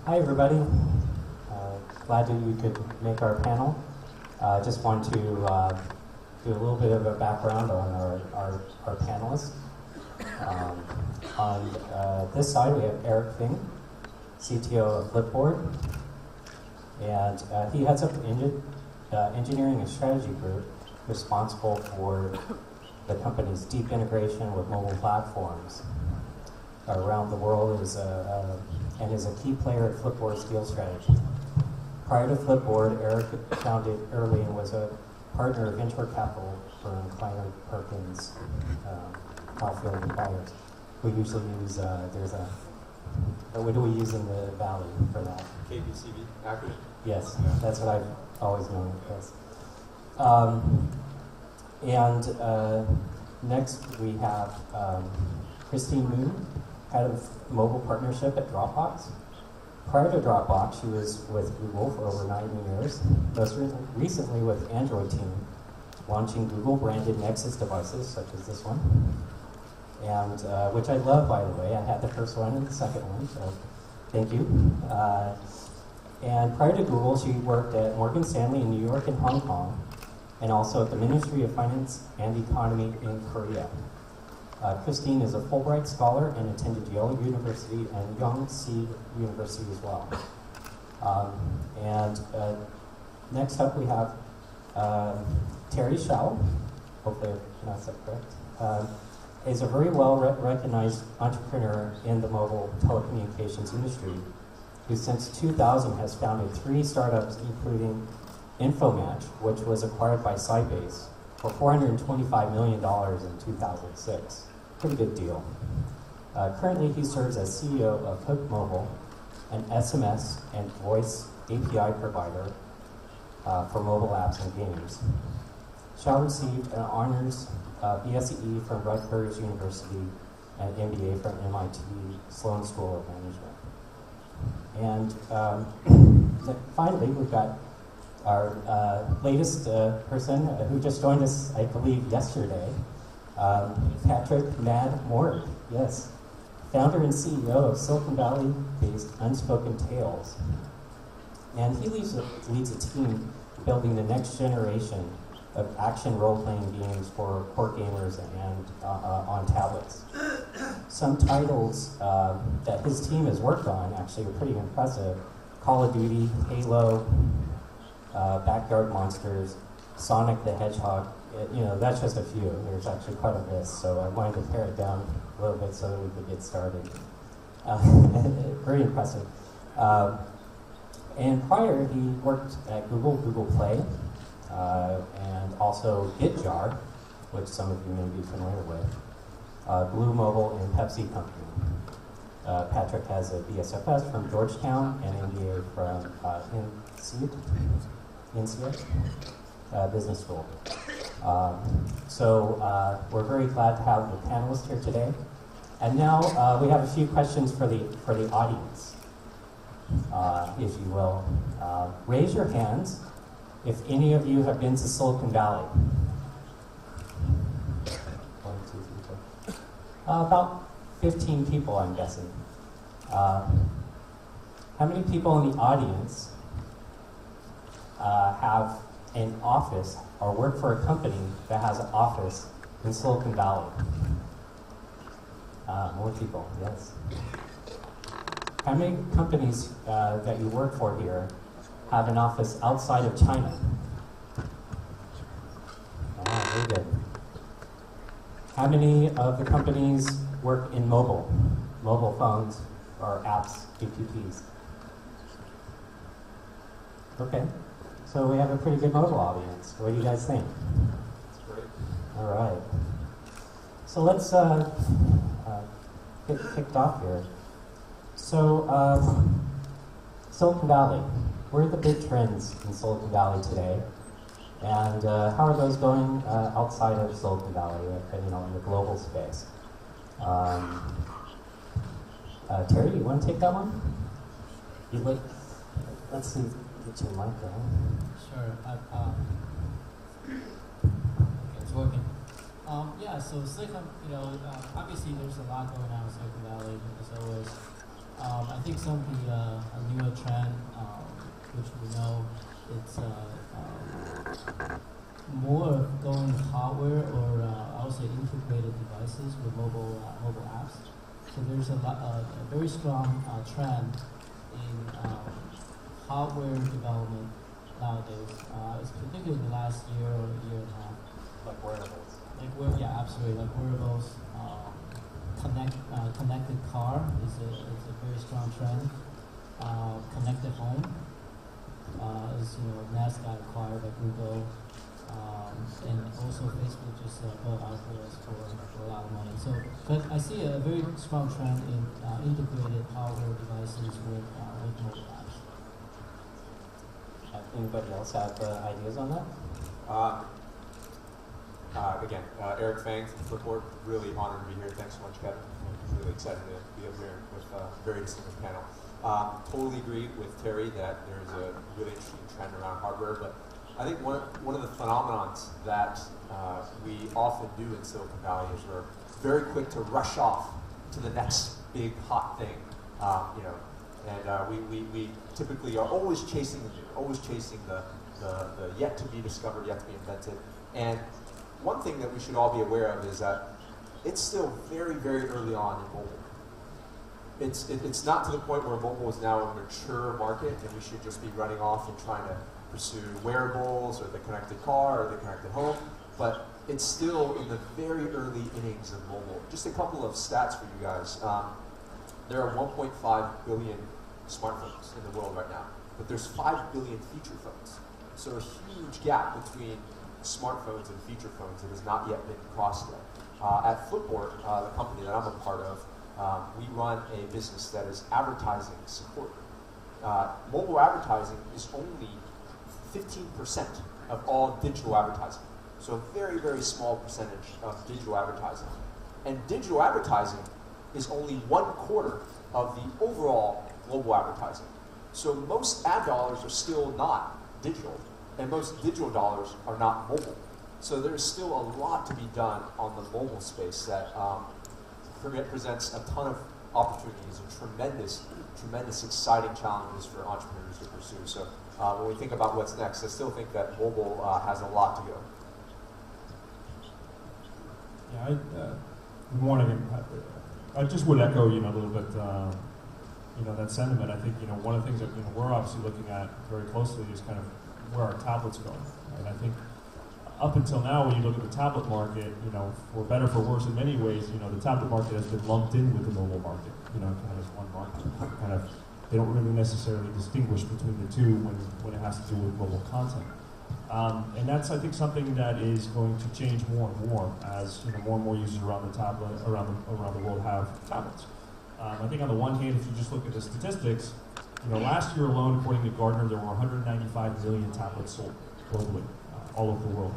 Hi, everybody. Glad that you could make our panel. Just want to do a little bit of a background on our panelists. On this side, we have Eric Fink, CTO of Flipboard, and he heads up the engineering and strategy group responsible for the company's deep integration with mobile platforms around the world, and is a key player at Flipboard's deal strategy. Prior to Flipboard, Eric founded early and was a partner of venture capital firm Kleiner Perkins, Caulfield and Byers. We usually use, what do we use in the Valley for that? KBCB acronym? Yes, that's what I've always known it as. Next we have Christine Moon, head of mobile partnership at Dropbox. Prior to Dropbox, she was with Google for over 9 years, most recently with Android team, launching Google-branded Nexus devices, such as this one, and which I love, by the way. I had the first one and the second one, so thank you. And prior to Google, she worked at Morgan Stanley in New York and Hong Kong, and also at the Ministry of Finance and Economy in Korea. Christine is a Fulbright scholar and attended Yale University and Yonsei University as well. Next up we have Terry Shao, hopefully I pronounced that correct, is a very well recognized entrepreneur in the mobile telecommunications industry, who since 2000 has founded 3 startups, including Infomatch, which was acquired by Sybase for $425 million in 2006. Pretty good deal. Currently, he serves as CEO of Hook Mobile, an SMS and voice API provider for mobile apps and games. Shao received an honors BSE from Rutgers University and MBA from MIT Sloan School of Management. And finally, we've got our latest person who just joined us, I believe, yesterday, Patrick "Mad" Morg, yes, founder and CEO of Silicon Valley-based Unspoken Tales. And he leads a team building the next generation of action role-playing games for core gamers and on tablets. Some titles that his team has worked on actually are pretty impressive: Call of Duty, Halo, Backyard Monsters, Sonic the Hedgehog. That's just a few. There's actually quite a list, so I wanted to pare it down a little bit so that we could get started. Very impressive. And prior, he worked at Google Play, and also GitJar, which some of you may be familiar with, Blue Mobile, and Pepsi Company. Patrick has a BSFS from Georgetown and MBA from INSEAD Business School. So we're very glad to have the panelists here today. And now we have a few questions for the audience, if you will. Raise your hands if any of you have been to Silicon Valley. 1, 2, 3, 4. About 15 people, I'm guessing. How many people in the audience have an office or work for a company that has an office in Silicon Valley? More people, yes. How many companies that you work for here have an office outside of China? Very good. How many of the companies work in mobile phones or apps, APPs? Okay. So we have a pretty good mobile audience. What do you guys think? That's great. All right. So let's get kicked off here. So Silicon Valley. What are the big trends in Silicon Valley today? And how are those going outside of Silicon Valley, in the global space? Terry, do you want to take that one? Let's see. Get your mic on. Sure. Okay, it's working. Yeah, so Silicon, obviously there's a lot going on in Silicon Valley, as always. I think some of the newer trend, which we know, it's more of going hardware or I would say integrated devices with mobile apps. So there's a very strong trend in hardware development nowadays. It's particularly in the last year or year and a half. Like wearables. Yeah, absolutely. Like wearables, connected car is a very strong trend. Connected home is NAS got acquired by Google, and also Facebook just bought Oculus for a lot of money. So, but I see a very strong trend in integrated hardware devices with mobile apps. Anybody else have ideas on that? Again, Eric Fang from Flipboard, really honored to be here. Thanks so much, Kevin. I'm really excited to be up here with a very distinguished panel. Totally agree with Terry that there's a really interesting trend around hardware, but I think one of the phenomenons that we often do in Silicon Valley is we're very quick to rush off to the next big hot thing, and we typically are always chasing the new, always chasing the yet to be discovered, yet to be invented. And one thing that we should all be aware of is that it's still very, very early on in mobile. It's not to the point where mobile is now a mature market and we should just be running off and trying to pursue wearables or the connected car or the connected home, but it's still in the very early innings of mobile. Just a couple of stats for you guys. There are 1.5 billion smartphones in the world right now, but there's 5 billion feature phones. So a huge gap between smartphones and feature phones that has not yet been crossed yet. At Flipboard, the company that I'm a part of, we run a business that is advertising supported. Mobile advertising is only 15% of all digital advertising. So a very, very small percentage of digital advertising. And digital advertising is only 1/4 of the overall global advertising. So most ad dollars are still not digital, and most digital dollars are not mobile. So there's still a lot to be done on the mobile space that presents a ton of opportunities and tremendous exciting challenges for entrepreneurs to pursue. So when we think about what's next, I still think that mobile has a lot to go. Yeah, good morning. I just would echo, a little bit, that sentiment. I think, one of the things that we're obviously looking at very closely is kind of where our tablets going. Right? I think up until now, when you look at the tablet market, for better for worse, in many ways, the tablet market has been lumped in with the mobile market, kind of as one market. Kind of, they don't really necessarily distinguish between the two when it has to do with mobile content. And that's, I think, something that is going to change more and more as more and more users around the world have tablets. I think on the one hand, if you just look at the statistics, last year alone, according to Gartner, there were 195 million tablets sold globally, all over the world.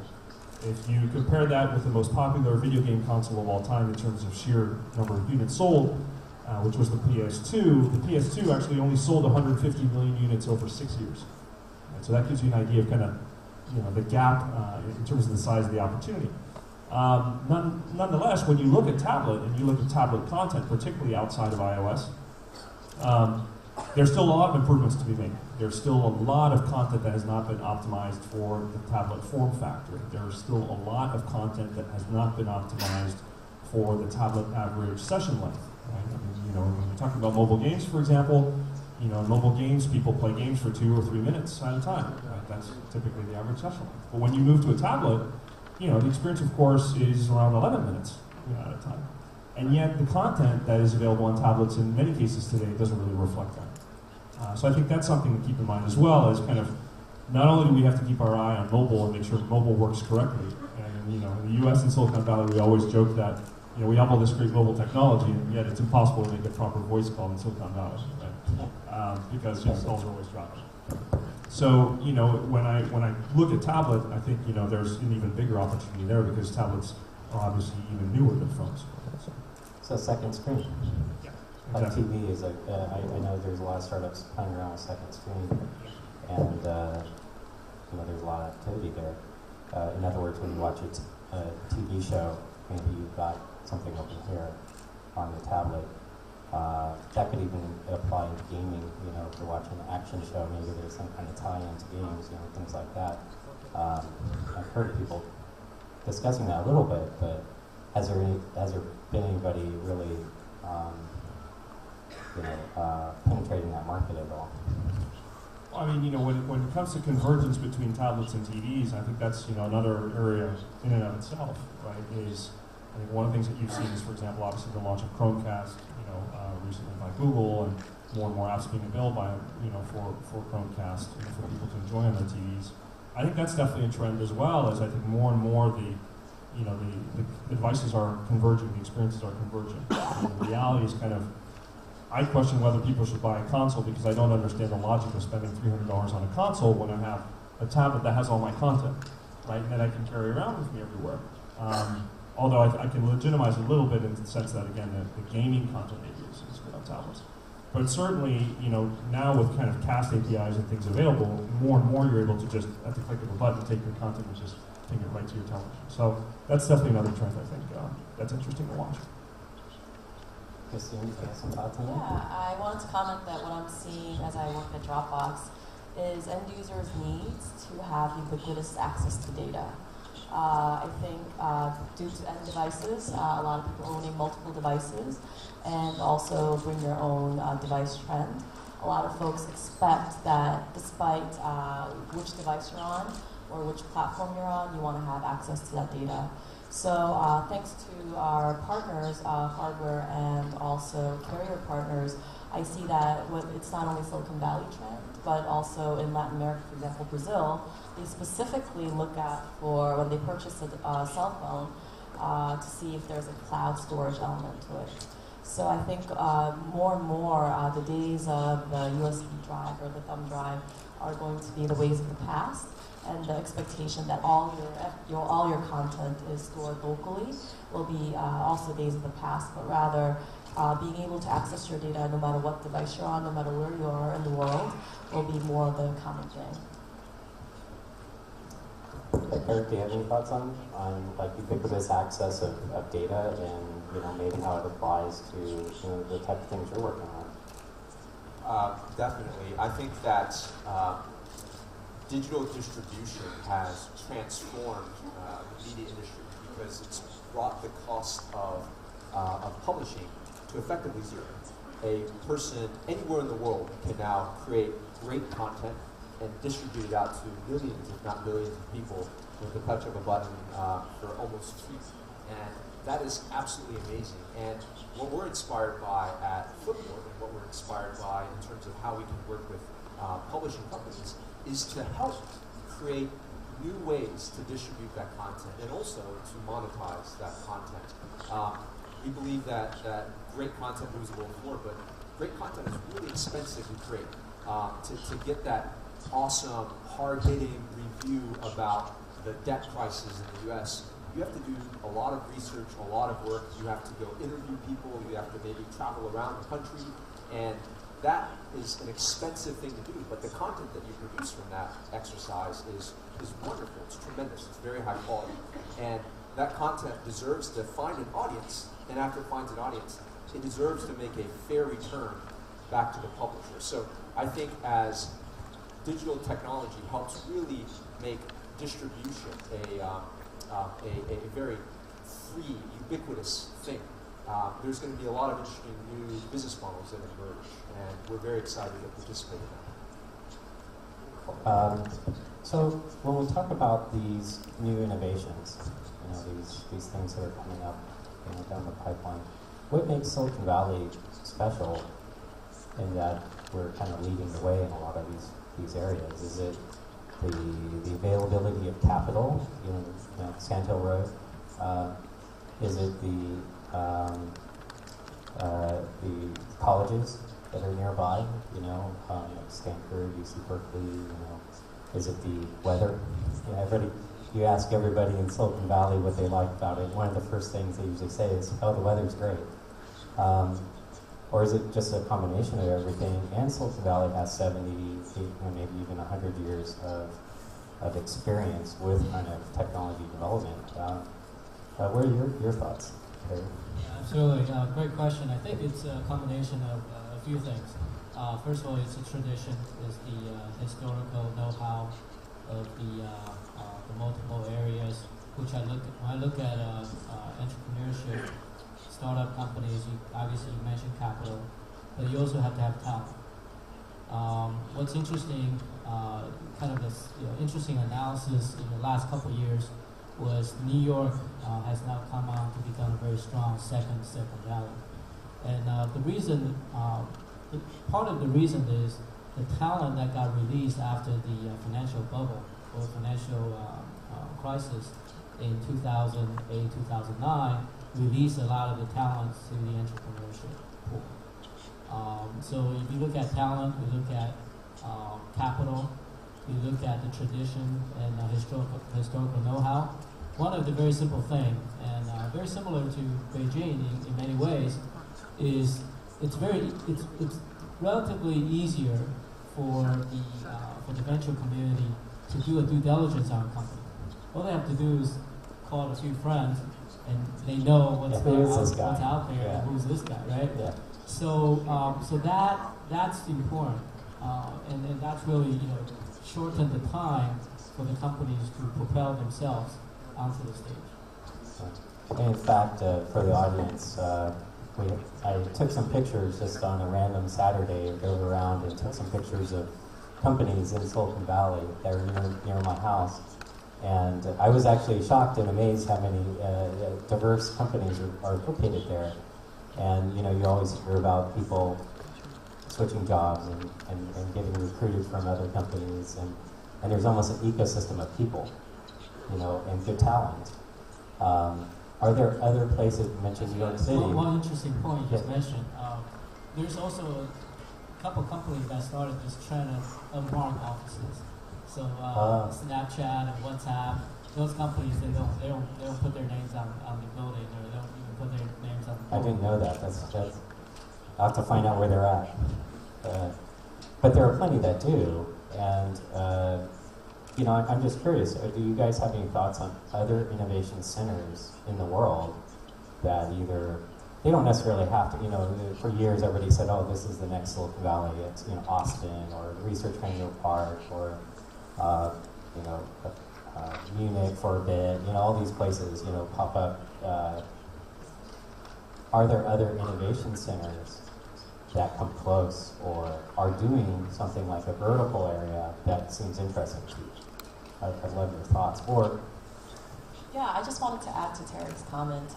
If you compare that with the most popular video game console of all time in terms of sheer number of units sold, which was the PS2, the PS2 actually only sold 150 million units over 6 years. Right? So that gives you an idea of kind of the gap in terms of the size of the opportunity. Nonetheless, when you look at tablet and you look at tablet content, particularly outside of iOS, there's still a lot of improvements to be made. There's still a lot of content that has not been optimized for the tablet form factor. There's still a lot of content that has not been optimized for the tablet average session length. Right? I mean, when you're talking about mobile games, for example, in mobile games, people play games for 2 or 3 minutes at a time. Right? That's typically the average session length. But when you move to a tablet, the experience, of course, is around 11 minutes at a time. And yet, the content that is available on tablets in many cases today doesn't really reflect that. So I think that's something to keep in mind as well, as kind of, not only do we have to keep our eye on mobile and make sure mobile works correctly, and in the US and Silicon Valley, we always joke that, we have all this great mobile technology, and yet it's impossible to make a proper voice call in Silicon Valley, right? Because calls are always dropping. So, when I look at tablet, I think, there's an even bigger opportunity there because tablets are obviously even newer than phones. So second screen. Yeah, Like exactly. TV is I know there's a lot of startups playing around with second screen, and there's a lot of activity there. In other words, when you watch a TV show, maybe you've got something open here on the tablet, That could even apply to gaming. You know, if you're watching an action show, maybe there's some kind of tie-in to games, you know, things like that. I've heard people discussing that a little bit, but has there been anybody really, penetrating that market at all? I mean, you know, when it comes to convergence between tablets and TVs, I think that's, you know, another area in and of itself, right? Is I think one of the things that you've seen is, for example, obviously the launch of Chromecast, recently by Google, and more apps being available by, for Chromecast, for people to enjoy on their TVs. I think that's definitely a trend as well, as I think more and more the devices are converging, the experiences are converging. And the reality is kind of, I question whether people should buy a console because I don't understand the logic of spending $300 on a console when I have a tablet that has all my content, right, and that I can carry around with me everywhere. Although I can legitimize a little bit in the sense that, again, the gaming content maybe is good on tablets. But certainly, now with kind of cast APIs and things available, more and more you're able to just, at the click of a button, take your content and just ping it right to your television. So that's definitely another trend, I think, that's interesting to watch. Christine, you have some thoughts on that? Yeah, I wanted to comment that what I'm seeing as I work at Dropbox is end users' needs to have ubiquitous access to data. I think due to end devices, a lot of people owning multiple devices and also bring their own device trend, a lot of folks expect that despite which device you're on or which platform you're on, you want to have access to that data. So thanks to our partners, hardware and also carrier partners, I see that it's not only Silicon Valley trend, but also in Latin America, for example, Brazil, they specifically look at for when they purchase a cell phone to see if there's a cloud storage element to it. So I think more and more the days of the USB drive or the thumb drive are going to be the ways of the past, and the expectation that all your content is stored locally will be also days of the past, but rather being able to access your data no matter what device you're on, no matter where you are in the world, will be more of the common thing. Eric, do you have any thoughts on like ubiquitous access of data and maybe how it applies to the type of things you're working on? Definitely. I think that digital distribution has transformed the media industry because it's brought the cost of publishing to effectively zero. A person anywhere in the world can now create great content and distribute it out to millions, if not billions of people with the touch of a button for almost free. And that is absolutely amazing. And what we're inspired by at Flipboard and what we're inspired by in terms of how we can work with publishing companies is to help create new ways to distribute that content and also to monetize that content. We believe that great content moves the world forward, but great content is really expensive to create. To get that awesome, hard-hitting review about the debt crisis in the U.S., you have to do a lot of research, a lot of work. You have to go interview people. You have to maybe travel around the country, and that is an expensive thing to do. But the content that you produce from that exercise is wonderful. It's tremendous. It's very high quality, and that content deserves to find an audience. And after it finds an audience, it deserves to make a fair return back to the publisher. So I think as digital technology helps really make distribution a very free, ubiquitous thing, there's going to be a lot of interesting new business models that emerge, and we're very excited to participate in that. So when we talk about these new innovations, these things that are coming up down the pipeline, what makes Silicon Valley special in that we're kind of leading the way in a lot of these areas? Is it the availability of capital, Sand Hill Road? Is it the colleges that are nearby, like Stanford, UC Berkeley, Is it the weather? You ask everybody in Silicon Valley what they like about it. One of the first things they usually say is, "Oh, the weather's great." Or is it just a combination of everything? And Silicon Valley has 70, maybe even 100 years of experience with kind of technology development. What are your thoughts? Terry? Absolutely, great question. I think it's a combination of a few things. First of all, it's a tradition, it's the historical know-how of the multiple areas, which when I look at entrepreneurship, startup companies, obviously you mentioned capital, but you also have to have talent. What's interesting, kind of this interesting analysis in the last couple of years was New York has now come out to become a very strong second Valley. And the reason, part of the reason is the talent that got released after the financial bubble or financial crisis in 2008, 2009, released a lot of the talent to the entrepreneurship pool. So if you look at talent, you look at capital, you look at the tradition and historical know-how. One of the very simple thing, and very similar to Beijing in many ways, is it's relatively easier for the venture community to do a due diligence on a company. All they have to do is call a few friends, and they know what's out there, Yeah. and who's this guy, right? Yeah. So that's important, and that's really shortened the time for the companies to propel themselves onto the stage. And in fact, for the audience, I took some pictures just on a random Saturday. I drove around and took some pictures of companies in Silicon Valley that are near my house. And I was actually shocked and amazed how many diverse companies are located there. And you always hear about people switching jobs and getting recruited from other companies, and there's almost an ecosystem of people, and good talent. Are there other places? You mentioned New York City. One interesting point you just mentioned. There's also a couple companies that started this trend of unmarked offices. So Snapchat and WhatsApp, those companies they don't put their names on the building, or they don't even put their names on the I didn't know that. That's I'll have to find out where they're at. But there are plenty that do, and I'm just curious. Do you guys have any thoughts on other innovation centers in the world that either they don't necessarily have to? For years everybody said, "Oh, this is the next Silicon Valley." It's Austin or Research Triangle Park or Munich for a bit. All these places pop up. Are there other innovation centers that come close or are doing something like a vertical area that seems interesting to you? I'd love your thoughts. Or Yeah, I just wanted to add to Terry's comment.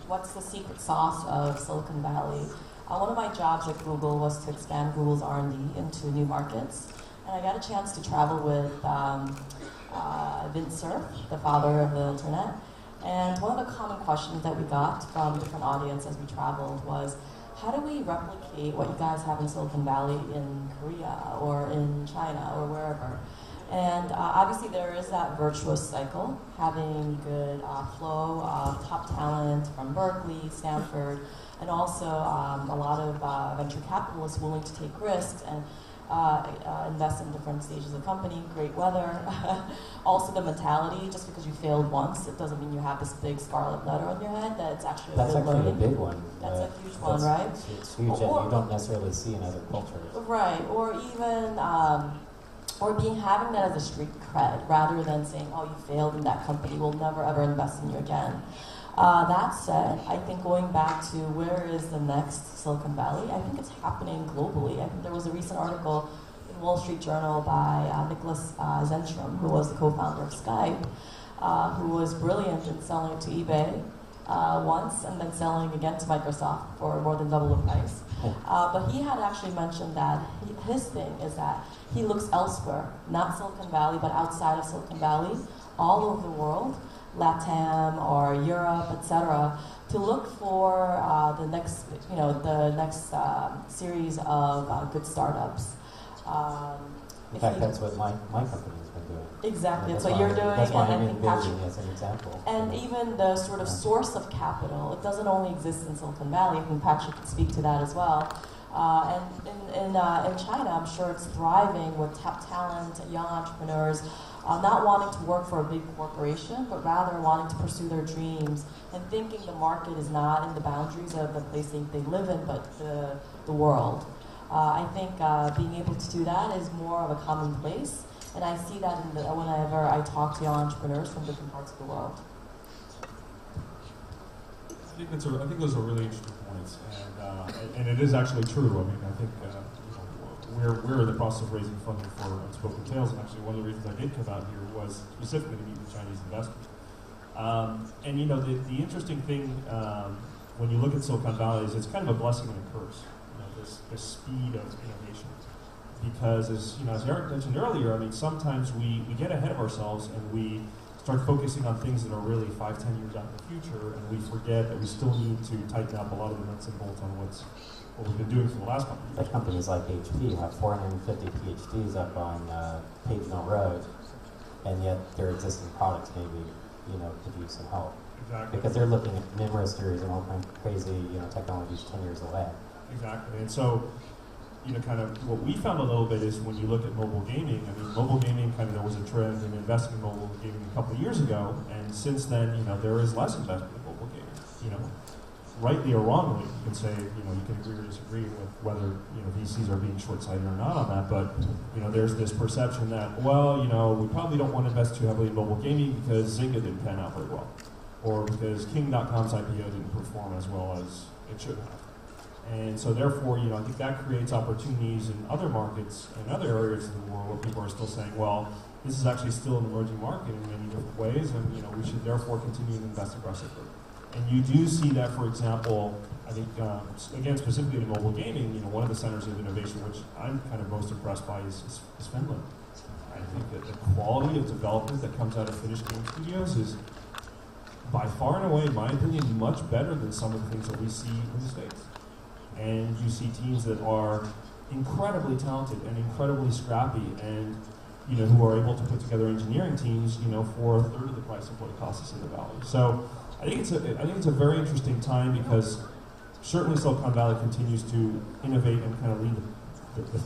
What's the secret sauce of Silicon Valley? One of my jobs at Google was to expand Google's R&D into new markets. And I got a chance to travel with Vint Cerf, the father of the internet. And one of the common questions that we got from different audience as we traveled was, how do we replicate what you guys have in Silicon Valley in Korea or in China or wherever? And obviously there is that virtuous cycle, having good flow of top talent from Berkeley, Stanford, and also a lot of venture capitalists willing to take risks and invest in different stages of company, great weather. Also the mentality, just because you failed once, it doesn't mean you have this big scarlet letter on your head. That's actually that's good actually learning. a big one. That's a huge one, right? It's huge, and you don't necessarily see in other cultures. Right, or even having that as a street cred, rather than saying, "Oh, you failed in that company, we'll never ever invest in you again." That said, I think going back to where is the next Silicon Valley, I think it's happening globally. I think there was a recent article in Wall Street Journal by Nicholas Zentrum, who was the co-founder of Skype, who was brilliant in selling it to eBay once and then selling again to Microsoft for more than double the price. But he had actually mentioned that his thing is that he looks elsewhere, not Silicon Valley, but outside of Silicon Valley, all over the world, LATAM or Europe, etc., to look for the next series of good startups. In fact, that's what my company's been doing. Exactly, That's that's what why you're doing, That's why and I'm I think Patrick, envisioning as an example. and even the sort of source of capital, it doesn't only exist in Silicon Valley. I think Patrick could speak to that as well. In China, I'm sure it's thriving with top talent, young entrepreneurs, not wanting to work for a big corporation, but rather wanting to pursue their dreams and thinking the market is not in the boundaries of the place they live in, but the world. I think being able to do that is more of a commonplace, and I see that whenever I talk to young entrepreneurs from different parts of the world. I think those are really interesting points, and it is actually true. I mean, I think we're in the process of raising funding for Unspoken Tales, and actually one of the reasons I did come out here was specifically to meet with Chinese investors. And the interesting thing when you look at Silicon Valley is it's kind of a blessing and a curse. This speed of innovation, because as Eric mentioned earlier, I mean, sometimes we get ahead of ourselves and we start focusing on things that are really 5-10 years out in the future, and we forget that we still need to tighten up a lot of the nuts and bolts on what we've been doing for the last couple of years. Like companies like HP have 450 PhDs up on Page Mill Road, and yet their existing products maybe could use some help. Exactly. Because they're looking at memristors and all kinds of crazy technologies 10 years away. Exactly, and so kind of what we found a little bit is when you look at mobile gaming. I mean, mobile gaming there was a trend in investing in mobile gaming a couple of years ago, and since then there is less investment in mobile gaming. Rightly or wrongly, you can say you can agree or disagree with whether VCs are being short-sighted or not on that, but there's this perception that we probably don't want to invest too heavily in mobile gaming because Zynga didn't pan out very well, or because King.com's IPO didn't perform as well as it should have. And so therefore, I think that creates opportunities in other markets and other areas of the world where people are still saying, well, this is actually still an emerging market in many different ways, and we should therefore continue to invest aggressively. And you do see that, for example, I think, again, specifically in mobile gaming, one of the centers of innovation, which I'm kind of most impressed by, is Finland. I think that the quality of development that comes out of Finnish game studios is, by far and away, in my opinion, much better than some of the things that we see in the States. And you see teams that are incredibly talented and incredibly scrappy, and who are able to put together engineering teams, for a third of the price of what it costs us in the Valley. So I think it's a very interesting time, because certainly Silicon Valley continues to innovate and kind of lead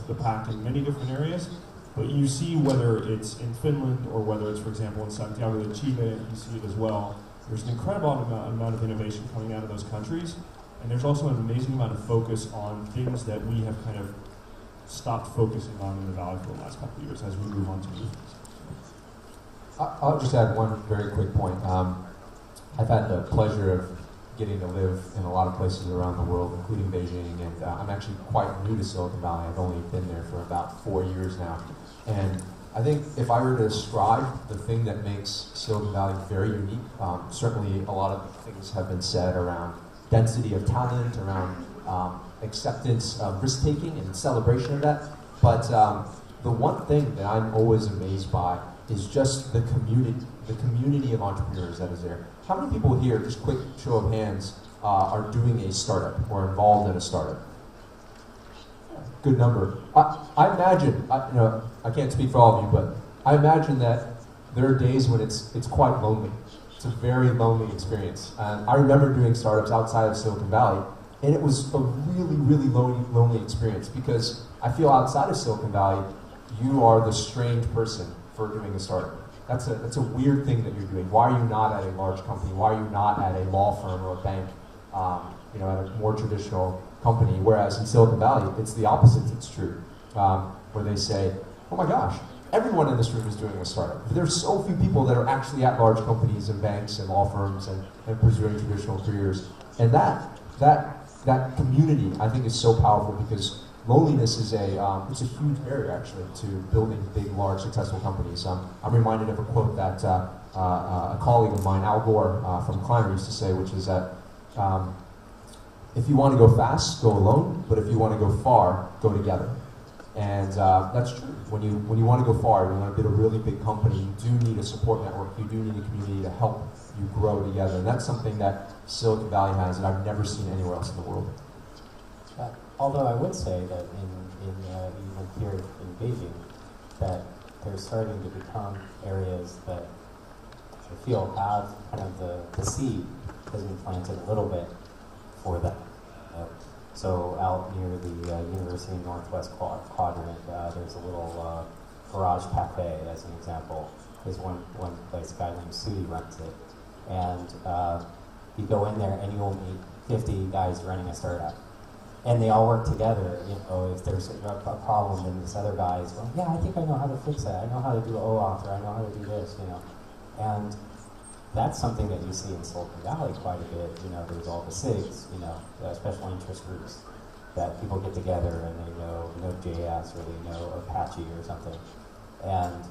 the pack in many different areas. But you see, whether it's in Finland or whether it's, for example, in Santiago de Chile, you see it as well. There's an incredible amount of innovation coming out of those countries. And there's also an amazing amount of focus on things that we have kind of stopped focusing on in the Valley for the last couple of years as we move on to new things. I'll just add one very quick point. I've had the pleasure of getting to live in a lot of places around the world, including Beijing, and I'm actually quite new to Silicon Valley. I've only been there for about 4 years now. And I think if I were to describe the thing that makes Silicon Valley very unique, certainly a lot of things have been said around density of talent, around acceptance of risk-taking and celebration of that. But the one thing that I'm always amazed by is just the community of entrepreneurs that is there. How many people here, just quick show of hands, are doing a startup or involved in a startup? Good number. I imagine, I can't speak for all of you, but I imagine that there are days when it's quite lonely. It's a very lonely experience. And I remember doing startups outside of Silicon Valley, and it was a really, really lonely experience, because I feel outside of Silicon Valley, you are the strange person for doing a startup. That's a weird thing that you're doing. Why are you not at a large company? Why are you not at a law firm or a bank, at a more traditional company? Whereas in Silicon Valley, it's the opposite that's true, where they say, oh my gosh, everyone in this room is doing a startup. But there's so few people that are actually at large companies and banks and law firms and pursuing traditional careers. And that community, I think, is so powerful, because loneliness is it's a huge barrier, actually, to building big, large, successful companies. I'm reminded of a quote that a colleague of mine, Al Gore from Climber, used to say, which is that if you want to go fast, go alone, but if you want to go far, go together. And that's true. When you want to go far, you want to build a really big company, you do need a support network, you do need a community to help you grow together. And that's something that Silicon Valley has that I've never seen anywhere else in the world. Although I would say that even here in Beijing, that they're starting to become areas that I feel have kind of the seed has been planted a little bit for that. So out near the University Northwest Quadrant, there's a little garage cafe, as an example. There's one place, a guy named Sudi runs it. And you go in there and you'll meet 50 guys running a startup. And they all work together. You know, if there's a problem, then this other guy is going, yeah, I think I know how to fix that. I know how to do OAuth, or I know how to do this, you know. And that's something that you see in Silicon Valley quite a bit. You know, there's all the SIGs, you know, special interest groups that people get together and they know Node.js or they know Apache or something. And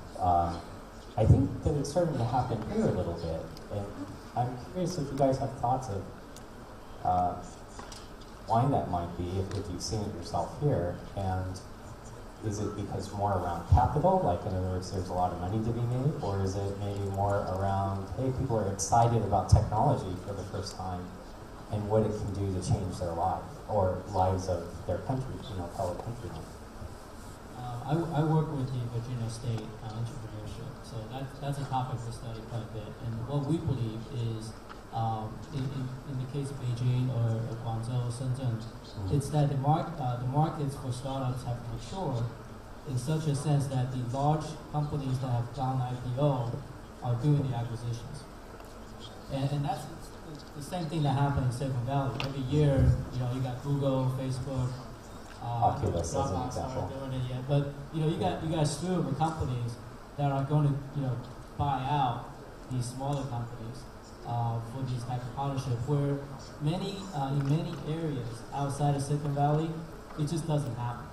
I think that it's starting to happen here a little bit. And I'm curious if you guys have thoughts of why that might be, if you've seen it yourself here. And is it because more around capital, like in other words, there's a lot of money to be made, or is it maybe more around, hey, people are excited about technology for the first time and what it can do to change their life or lives of their country, you know, fellow countrymen? I work with the Virginia State entrepreneurship, so that's a topic we study quite a bit. And what we believe is, in the case of Beijing or Guangzhou, Shenzhen, it's that the markets for startups have matured in such a sense that the large companies that have gone IPO are doing the acquisitions. And that's the same thing that happened in Silicon Valley. Every year, you know, you got Google, Facebook, Oculus as an Dropbox example. aren't doing it yet. But you know, you got a slew of companies that are going to, you know, buy out these smaller companies for these type of partnerships. Where in many areas outside of Silicon Valley, it just doesn't happen.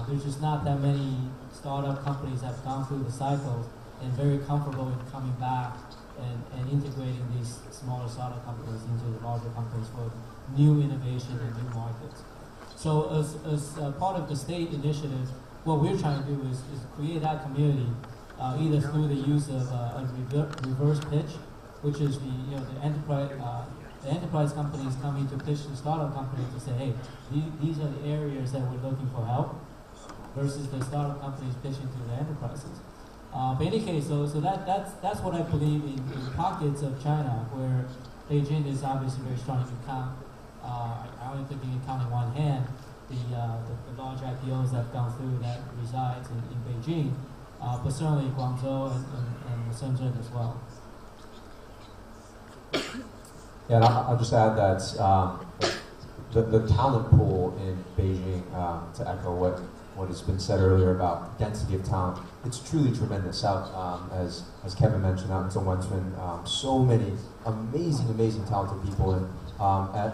There's just not that many startup companies that have gone through the cycle and very comfortable in coming back and integrating these smaller startup companies into the larger companies for new innovation and new markets. So as part of the state initiative, what we're trying to do is create that community, either through the use of a reverse pitch, which is the enterprise companies coming to pitch the startup companies to say, hey, these are the areas that we're looking for help, versus the startup companies pitching to the enterprises. But in any case, so that's what I believe in pockets of China where Beijing is obviously very strong. You can count, I only think you can count in one hand the large IPOs that have gone through that resides in Beijing, but certainly Guangzhou and Shenzhen as well. Yeah, and I'll just add that the talent pool in Beijing, to echo what has been said earlier about density of talent, it's truly tremendous. Out, as Kevin mentioned, out in Zhongguancun, so many amazing talented people. And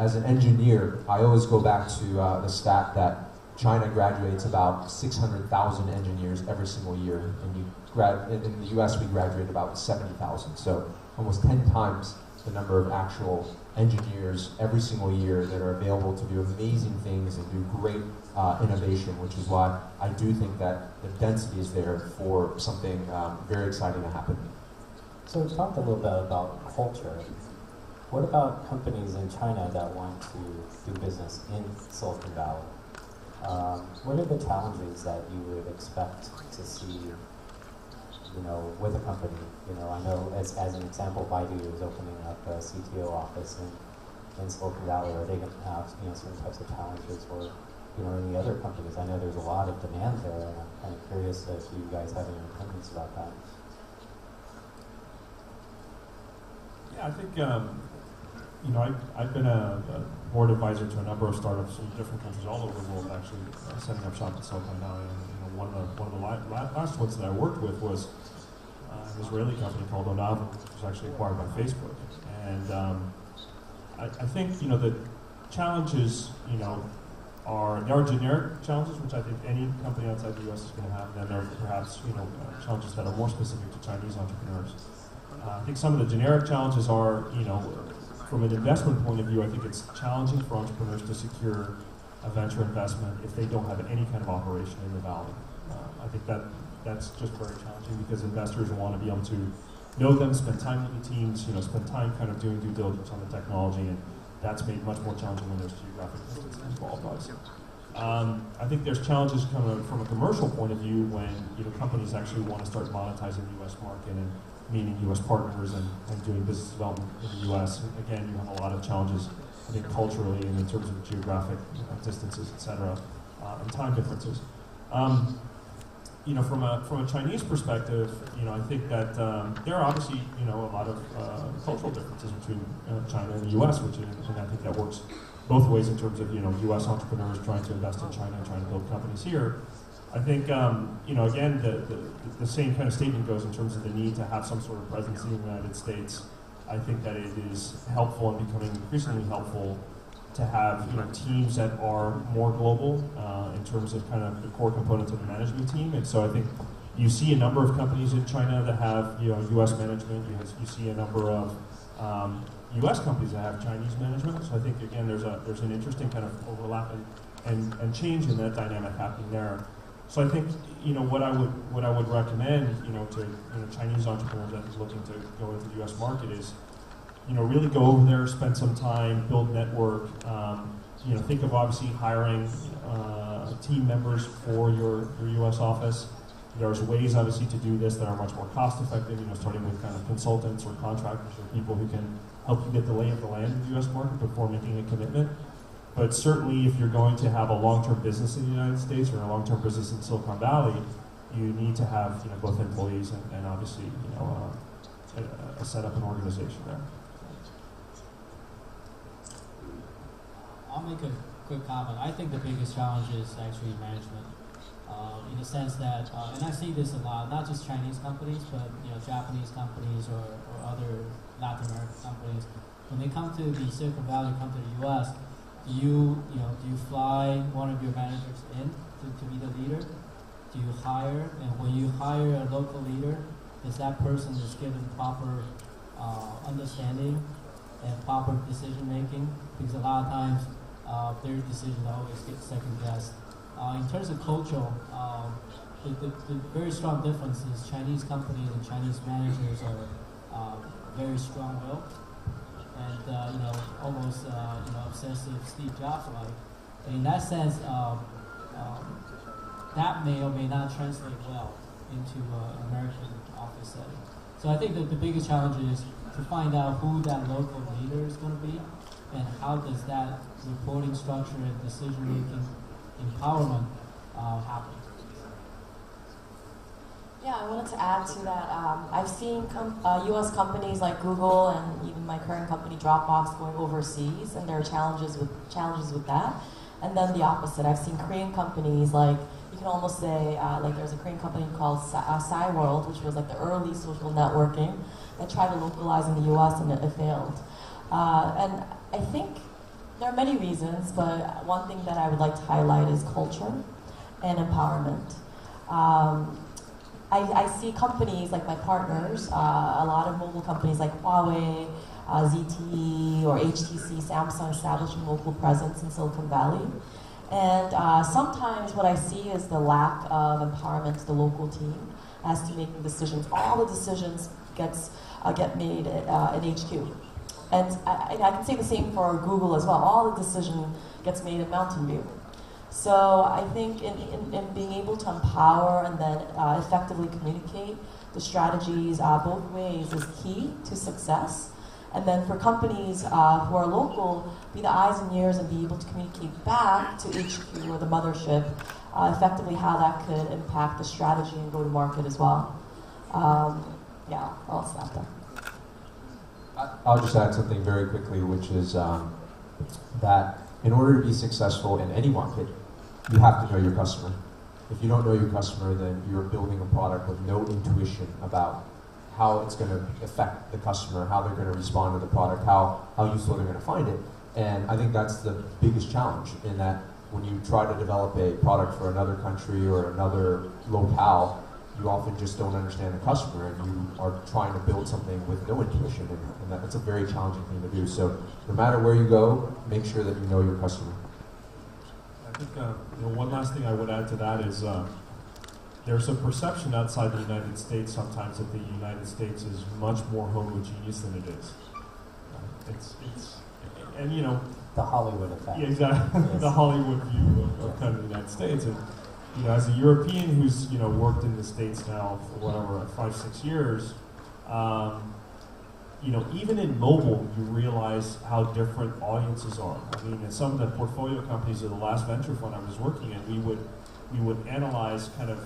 as an engineer, I always go back to the stat that China graduates about 600,000 engineers every single year, and in the U.S. we graduate about 70,000. So almost 10 times the number of actual engineers every single year that are available to do amazing things and do great innovation, which is why I do think that the density is there for something very exciting to happen. So we talked a little bit about culture. What about companies in China that want to do business in Silicon Valley? What are the challenges that you would expect to see, with a company? I know as an example, Baidu is opening up a CTO office in Silicon Valley. Are they going to have certain types of challenges, or any other companies? I know there's a lot of demand there, and I'm kind of curious if you guys have any opinions about that. Yeah, I think I've been a board advisor to a number of startups in different countries all over the world, actually setting up shop in Silicon Valley. And one of the last ones that I worked with was an Israeli company called Onavo, which was actually acquired by Facebook. And I think the challenges there are generic challenges, which I think any company outside the U.S. is going to have. And then there are perhaps challenges that are more specific to Chinese entrepreneurs. I think some of the generic challenges are, from an investment point of view, I think it's challenging for entrepreneurs to secure a venture investment if they don't have any kind of operation in the valley. I think that's just very challenging because investors want to be able to know them, spend time with the teams, spend time kind of doing due diligence on the technology, and that's made much more challenging when there's geographic distance involved. I think there's challenges coming from a commercial point of view when companies actually want to start monetizing the U.S. market and meeting U.S. partners and doing business development in the U.S. Again, you have a lot of challenges I think culturally and in terms of geographic distances, etc., and time differences. From a Chinese perspective, I think that there are obviously, a lot of cultural differences between China and the U.S., and I think that works both ways in terms of, U.S. entrepreneurs trying to invest in China and trying to build companies here. I think, again, the same kind of statement goes in terms of the need to have some sort of presence in the United States. I think that it is helpful and becoming increasingly helpful to have teams that are more global in terms of kind of the core components of the management team. And so I think you see a number of companies in China that have U.S. management. You see a number of U.S. companies that have Chinese management. So I think again there's an interesting kind of overlap and change in that dynamic happening there. So I think what I would recommend to Chinese entrepreneurs that are looking to go into the U.S. market is really go over there, spend some time, build network. Think of obviously hiring team members for your U.S. office. There's ways obviously to do this that are much more cost effective. Starting with kind of consultants or contractors or people who can help you get the lay of the land in the U.S. market before making a commitment. But certainly, if you're going to have a long-term business in the United States or a long-term business in Silicon Valley, you need to have both employees and obviously a set up an organization there. I'll make a quick comment. I think the biggest challenge is actually management, in the sense that, and I see this a lot, not just Chinese companies, but Japanese companies or other Latin American companies. When they come to the Silicon Valley, come to the U.S., do you fly one of your managers in to be the leader? Do you hire? And when you hire a local leader, is that person is given proper understanding and proper decision making? Because a lot of times their decisions always get second guessed. In terms of culture, the very strong difference is Chinese companies and Chinese managers are very strong-willed and almost obsessive Steve Jobs-like. And in that sense, that may or may not translate well into an American office setting. So I think that the biggest challenge is to find out who that local leader is going to be and how does that reporting structure and decision-making empowerment happen. Yeah, I wanted to add to that. I've seen U.S. companies like Google and even my current company Dropbox going overseas, and there are challenges with that. And then the opposite. I've seen Korean companies like, you can almost say, like there's a Korean company called Cyworld, which was like the early social networking, that tried to localize in the U.S. and it failed. And I think there are many reasons, but one thing that I would like to highlight is culture and empowerment. I see companies like my partners, a lot of mobile companies like Huawei, ZTE, or HTC, Samsung establishing local presence in Silicon Valley. And sometimes what I see is the lack of empowerment to the local team as to making decisions. All the decisions get made in HQ. And I can say the same for Google as well. All the decision gets made in Mountain View. So I think in being able to empower and then effectively communicate the strategies both ways is key to success. And then for companies who are local, be the eyes and ears and be able to communicate back to HQ or the mothership effectively how that could impact the strategy and go-to-market as well. Yeah, I'll stop there. I'll just add something very quickly, which is that in order to be successful in any market, you have to know your customer. If you don't know your customer, then you're building a product with no intuition about how it's going to affect the customer, how they're going to respond to the product, how useful they're going to find it. And I think that's the biggest challenge, in that when you try to develop a product for another country or another locale, you often just don't understand the customer, and you are trying to build something with no intuition, and that's a very challenging thing to do. So no matter where you go, make sure that you know your customer. I think one last thing I would add to that is there's a perception outside the United States sometimes that the United States is much more homogeneous than it is. The Hollywood effect. Yeah, exactly. Yes. The Hollywood view of kind of the United States. And as a European who's worked in the States now for whatever 5-6 years, even in mobile, you realize how different audiences are. I mean, in some of the portfolio companies of the last venture fund I was working in, we would analyze kind of,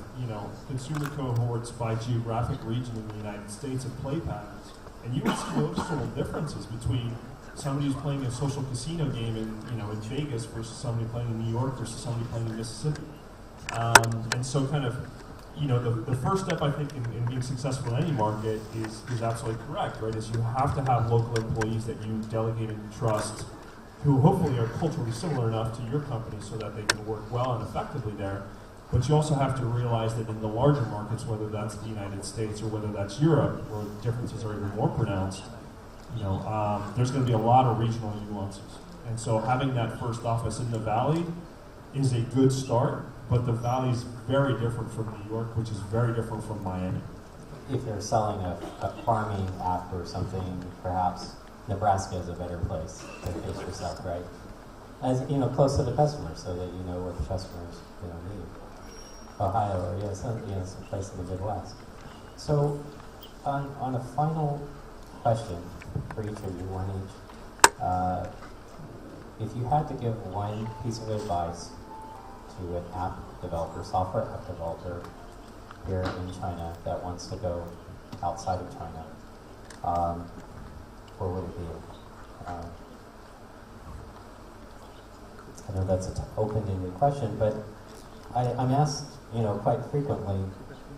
consumer cohorts by geographic region in the United States and play patterns. And you would see noticeable differences between somebody who's playing a social casino game in Vegas versus somebody playing in New York versus somebody playing in Mississippi. And so kind of, the first step, I think, in being successful in any market is absolutely correct, right? Is you have to have local employees that you delegate and trust, who hopefully are culturally similar enough to your company so that they can work well and effectively there. But you also have to realize that in the larger markets, whether that's the United States or whether that's Europe, where differences are even more pronounced, there's going to be a lot of regional nuances. And so having that first office in the Valley is a good start, but the Valley is very different from New York, which is very different from Miami. If they're selling a farming app or something, perhaps Nebraska is a better place to face yourself, right? As close to the customer, so that you know what the customers need. Ohio, or some place in the Midwest. So, on a final question for each of you, one each, if you had to give one piece of advice to an app developer, software app developer here in China that wants to go outside of China, what would it be? I know that's an open-ended question, but I'm asked, quite frequently,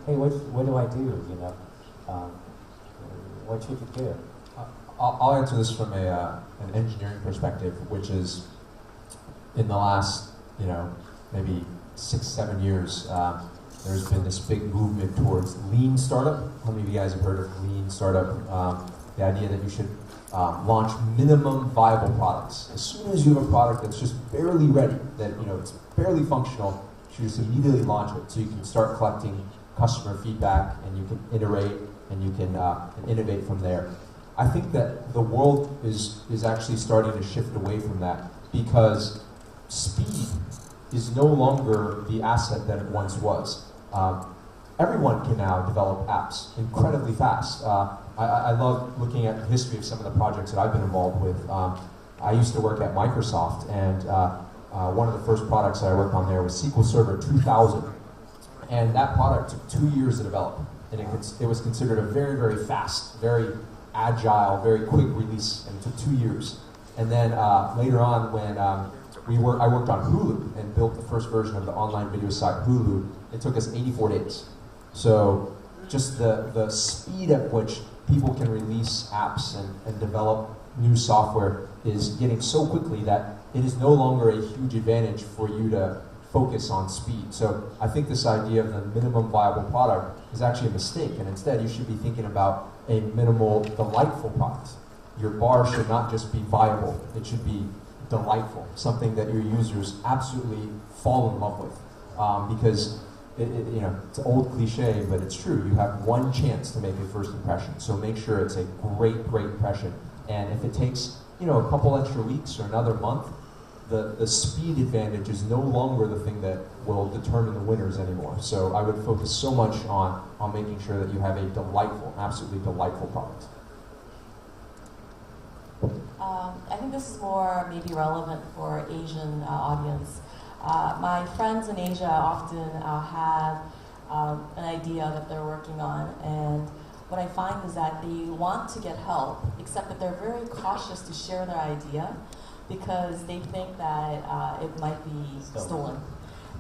hey, what do I do? What should you do? I'll answer this from an engineering perspective, which is in the last, maybe 6-7 years, there's been this big movement towards lean startup. How many of you guys have heard of lean startup? The idea that you should launch minimum viable products. As soon as you have a product that's just barely ready, that it's barely functional, you just immediately launch it so you can start collecting customer feedback and you can iterate and you can innovate from there. I think that the world is actually starting to shift away from that because speed is no longer the asset that it once was. Everyone can now develop apps incredibly fast. I love looking at the history of some of the projects that I've been involved with. I used to work at Microsoft, and one of the first products that I worked on there was SQL Server 2000. And that product took 2 years to develop. And it was considered a very, very fast, very agile, very quick release, and it took 2 years. And then later on, when I worked on Hulu and built the first version of the online video site Hulu, it took us 84 days. So just the speed at which people can release apps and develop new software is getting so quickly that it is no longer a huge advantage for you to focus on speed. So I think this idea of the minimum viable product is actually a mistake, and instead you should be thinking about a minimal, delightful product. Your bar should not just be viable, it should be delightful, something that your users absolutely fall in love with. Because it's an old cliche, but it's true. You have one chance to make a first impression, so make sure it's a great, great impression. And if it takes a couple extra weeks or another month, the speed advantage is no longer the thing that will determine the winners anymore. So I would focus so much on making sure that you have a delightful, absolutely delightful product. I think this is more maybe relevant for Asian audience. My friends in Asia often have an idea that they're working on, and what I find is that they want to get help, except that they're very cautious to share their idea because they think that it might be stolen.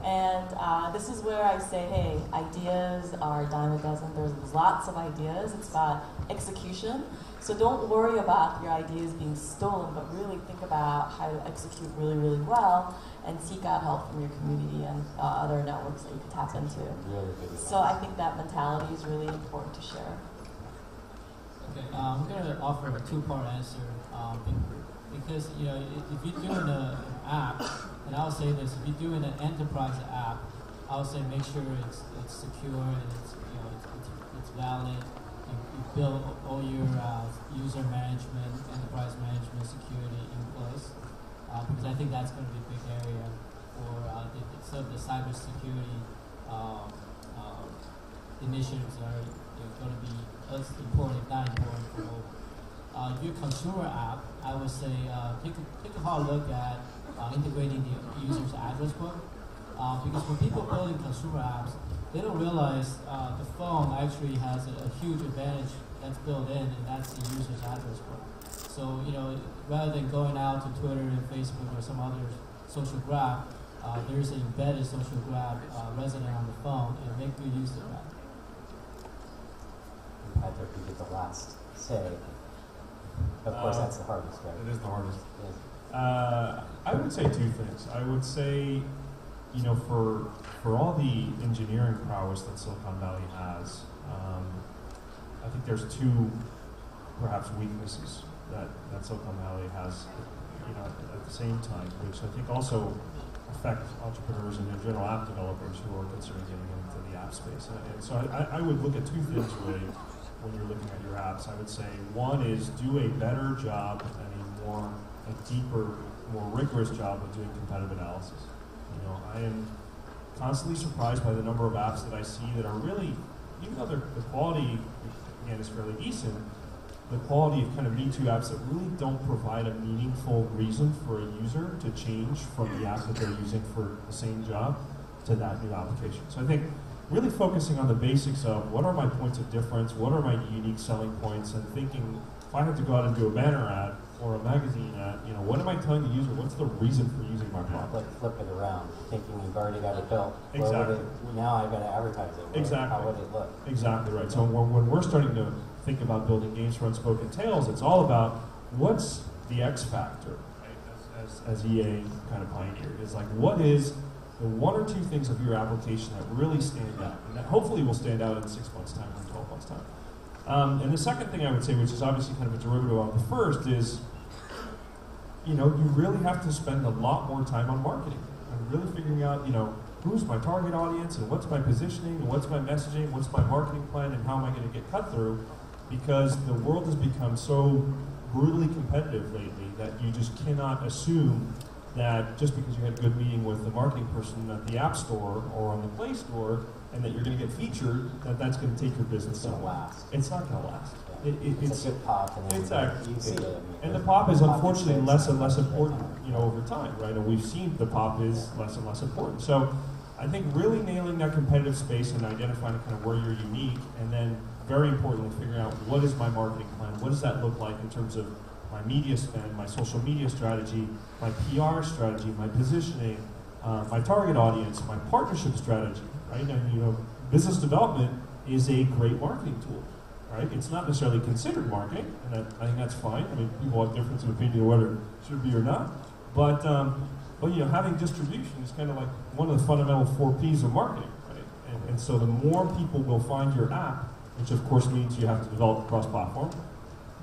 And this is where I say, hey, ideas are a dime a dozen. There's lots of ideas. It's about execution. So don't worry about your ideas being stolen, but really think about how to execute really, really well and seek out help from your community and other networks that you can tap into. Really good advice. So I think that mentality is really important to share. Okay, I'm going to offer a two-part answer because if you're doing an app, and I'll say this: if you're doing an enterprise app, I'll say make sure it's secure and it's valid. You build all your user management, enterprise management, security in place because I think that's going to be a big area for the cybersecurity initiatives are going to be as important, if not important, for mobile. if you're a consumer app, I would say take a hard look at integrating the user's address book. Because when people building consumer apps, they don't realize the phone actually has a huge advantage that's built in, and that's the user's address book. So, rather than going out to Twitter and Facebook or some other social graph, there's an embedded social graph resident on the phone, and make good use of that. Patrick, you get the last say. Of course, that's the hardest, right? It is the hardest. Yes. I would say two things. I would say, for all the engineering prowess that Silicon Valley has, I think there's two perhaps weaknesses that Silicon Valley has, at the same time, which I think also affect entrepreneurs and in general app developers who are considering getting into the app space. And so I would look at two things really when you're looking at your apps. I would say one is do a better job and a deeper, more rigorous job of doing competitive analysis. I am constantly surprised by the number of apps that I see that are really, even though the quality, again, is fairly decent, the quality of kind of Me Too apps that really don't provide a meaningful reason for a user to change from the app that they're using for the same job to that new application. So I think really focusing on the basics of what are my points of difference, what are my unique selling points, and thinking if I have to go out and do a banner ad or a magazine ad, what am I telling the user? What's the reason for using my product? Like flip it around, thinking you've already got it built. Exactly. Now I've got to advertise it. Exactly. How would it look? Exactly right. So when we're starting to think about building games for Unspoken Tales, it's all about what's the X factor, right? As EA kind of pioneered. It's like, what is the one or two things of your application that really stand out, and that hopefully will stand out in 6 months' time or 12 months' time. And the second thing I would say, which is obviously kind of a derivative of the first, is you really have to spend a lot more time on marketing and really figuring out, who's my target audience and what's my positioning and what's my messaging, what's my marketing plan, and how am I going to get cut through? Because the world has become so brutally competitive lately that you just cannot assume that just because you had a good meeting with the marketing person at the App Store or on the Play Store and that you're going to get featured, that's going to take your business It's going to somewhere. last. It's not going to last. Yeah. It's a good pop, and then Exactly. you see it. And the pop is unfortunately gets less and less fixed important, time. over time, right? And we've seen the pop is less and less important. So I think really nailing that competitive space and identifying kind of where you're unique, and then very importantly figuring out what is my marketing plan, what does that look like in terms of my media spend, my social media strategy, my PR strategy, my positioning, my target audience, my partnership strategy, right? And business development is a great marketing tool. Right? It's not necessarily considered marketing, and I think that's fine. I mean, people have difference of opinion whether it should be or not. But having distribution is kind of like one of the fundamental 4 Ps of marketing, right? And so the more people will find your app, which of course means you have to develop cross-platform,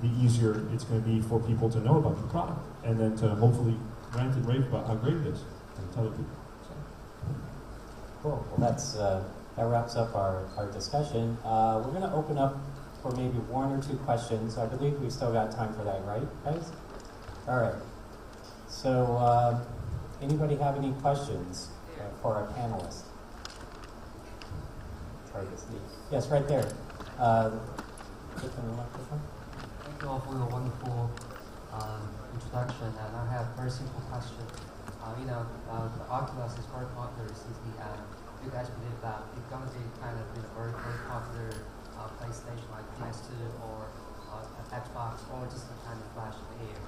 the easier it's going to be for people to know about your product, and then to hopefully rant and rave about how great it is and tell other people. So. Cool. Well, that wraps up our discussion. We're going to open up for maybe 1 or 2 questions. I believe we've still got time for that, right, guys? All right. So, anybody have any questions for our panelists? Yes, right there. Thank you all for your wonderful introduction, and I have a very simple question. The Oculus is very popular since the end. Do you guys believe that it's going to be kind of very, very popular PlayStation like PS2 or Xbox, or just a kind of flash in the air?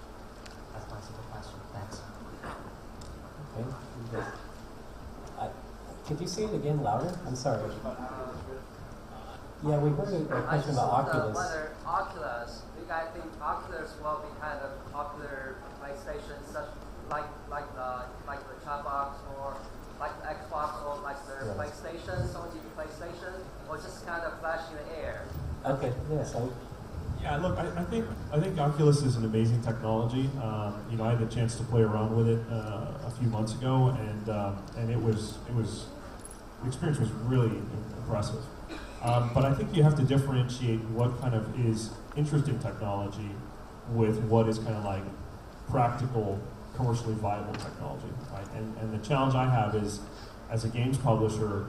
That's my simple question. Thanks. Okay. Could you say it again louder? I'm sorry. Yeah, we heard a question about Oculus. Whether Oculus, do you guys think Oculus will be kind of popular PlayStation, such like the Xbox or like the Xbox or like the PlayStation, Sony PlayStation, or just kind of flash in the air? Okay. Yes. Yeah, look, I think Oculus is an amazing technology. I had the chance to play around with it a few months ago, and it was the experience was really impressive. But I think you have to differentiate what kind of is interesting technology with what is kind of like practical, commercially viable technology, right? And the challenge I have is, as a games publisher,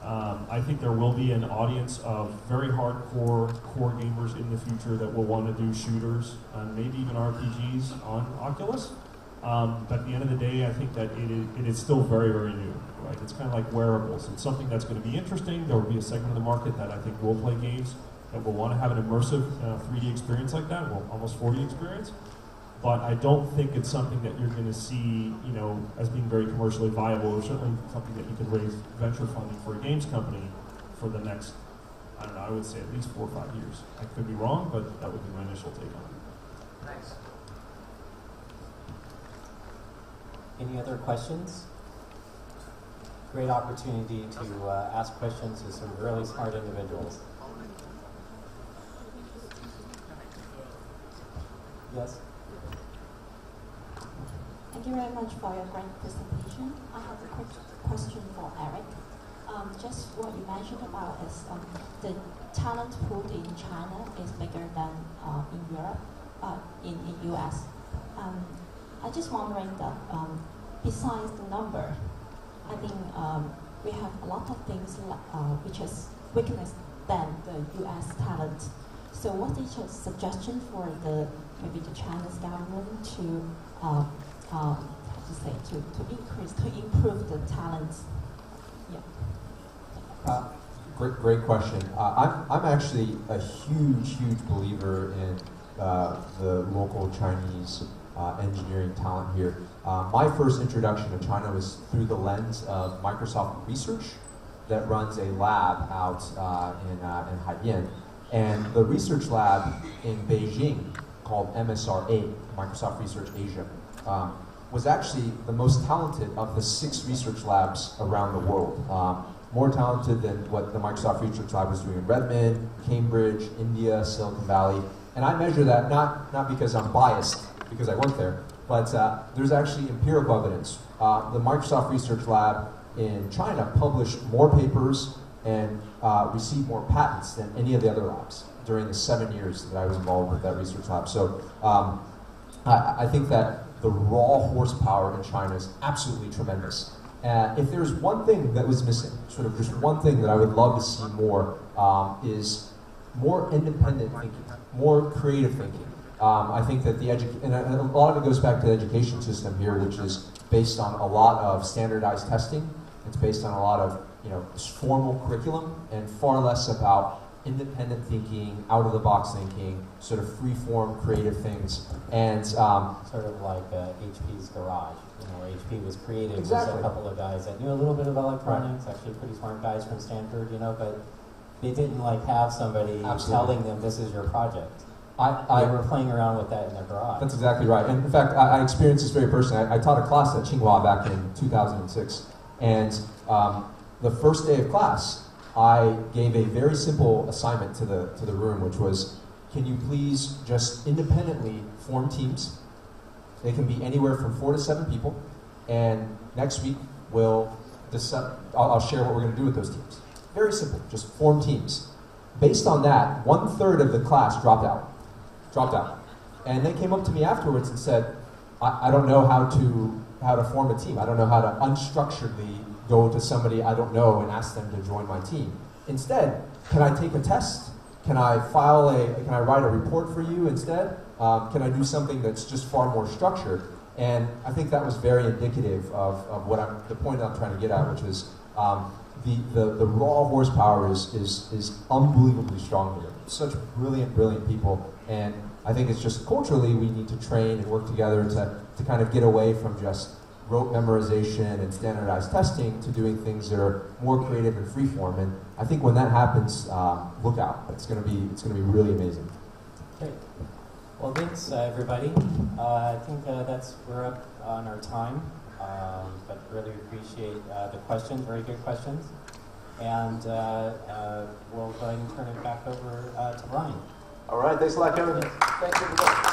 I think there will be an audience of very hardcore core gamers in the future that will want to do shooters and maybe even RPGs on Oculus. But at the end of the day, I think that it is still very, very new. Right? It's kind of like wearables. It's something that's going to be interesting. There will be a segment of the market that I think will play games that will want to have an immersive 3D experience like that, well, almost 4D experience. But I don't think it's something that you're going to see, as being very commercially viable, or certainly something that you could raise venture funding for a games company for the next, I don't know, I would say at least 4 or 5 years. I could be wrong, but that would be my initial take on it. Thanks. Any other questions? Great opportunity to ask questions to some really smart individuals. Yes? Thank you very much for your great presentation. I have a quick question for Eric. Just what you mentioned about is the talent pool in China is bigger than in Europe, in US. I just wondering that besides the number, I think we have a lot of things which is weakness than the US talent. So what is your suggestion for maybe the Chinese government to to improve the talent? Yeah. Great question. I'm actually a huge believer in the local Chinese engineering talent here. My first introduction to China was through the lens of Microsoft Research that runs a lab out in Haidian. And the research lab in Beijing, called MSR8, Microsoft Research Asia, was actually the most talented of the 6 research labs around the world. More talented than what the Microsoft Research Lab was doing in Redmond, Cambridge, India, Silicon Valley. And I measure that not because I'm biased, because I work there, but there's actually empirical evidence. The Microsoft Research Lab in China published more papers and received more patents than any of the other labs during the 7 years that I was involved with that research lab. So I think that the raw horsepower in China is absolutely tremendous. If there's one thing that was missing, sort of just one thing that I would love to see more, is more independent thinking, more creative thinking. I think that and a lot of it goes back to the education system here, which is based on a lot of standardized testing. It's based on a lot of formal curriculum and far less about independent thinking, out-of-the-box thinking, sort of free-form creative things. And sort of like HP's Garage. HP was created with a couple of guys that knew a little bit of electronics, actually pretty smart guys from Stanford, but they didn't have somebody telling them this is your project. They were playing around with that in their garage. That's exactly right. And in fact, I experienced this very personally. I taught a class at Tsinghua back in 2006. And the first day of class, I gave a very simple assignment to the room, which was, can you please just independently form teams? They can be anywhere from 4 to 7 people. And next week, I'll share what we're going to do with those teams. Very simple, just form teams. Based on that, 1/3 of the class dropped out. And they came up to me afterwards and said, I don't know how to form a team. I don't know how to unstructuredly go to somebody I don't know and ask them to join my team. Instead, can I take a test? Can I write a report for you instead? Can I do something that's just far more structured? And I think that was very indicative of the point that I'm trying to get at, which is the raw horsepower is unbelievably strong here. Such brilliant people. And I think it's just culturally we need to train and work together to kind of get away from just rote memorization and standardized testing to doing things that are more creative and freeform. And I think when that happens, look out. It's going to be really amazing. Great. Well, thanks everybody. I think we're up on our time, but really appreciate the questions. Very good questions. And we'll go ahead and turn it back over to Brian. All right. Thanks a lot, Kevin. Thanks, everybody.